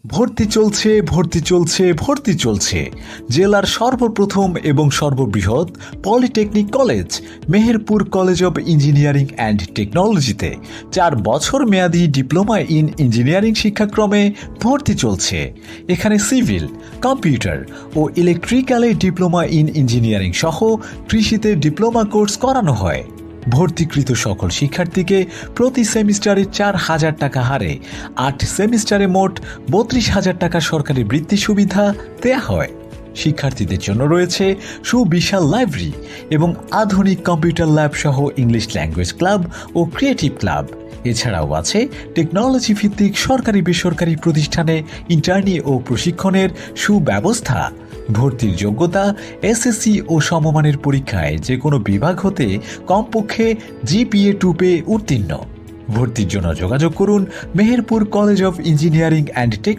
ভর্তি চলছে জেলার সর্বপ্রথম এবং সর্ববৃহৎ polytechnic college Meherpur college of engineering and টেকনোলজিতে 4 বছর মেয়াদী ডিপ্লোমা ইন ইঞ্জিনিয়ারিং শিক্ষাক্রমে ভর্তি চলছে। এখানে সিভিল, কম্পিউটার ও ইলেকট্রিক্যালে ডিপ্লোমা ইন ইঞ্জিনিয়ারিং সহ কৃষিতে ডিপ্লোমা কোর্স করানো হয়। ভর্তিকৃত সকল শিক্ষার্থীকে প্রতি সেমিস্টারে 4,000 টাকা হারে 8 সেমিস্টারে মোট 32,000 টাকা সরকারি বৃত্তি সুবিধা দেয়া হয়। শিক্ষার্থীদের জন্য রয়েছে সুবিশাল লাইব্রেরি এবং আধুনিক কম্পিউটার ল্যাব সহ ইংলিশ ল্যাঙ্গুয়েজ ক্লাব ও ক্রিয়েটিভ ক্লাব। এছাড়াও আছে টেকনোলজি ভিত্তিক সরকারি বেসরকারি প্রতিষ্ঠানে ইন্টার্নি ও প্রশিক্ষণের সুব্যবস্থা। ভর্তির যোগ্যতা এসএসসি ও সমমানের পরীক্ষায় যে কোনো বিভাগ হতে কমপক্ষে জিপিএ 2 পেয়ে উত্তীর্ণ। ভর্তির জন্য যোগাযোগ করুন Meherpur college of engineering and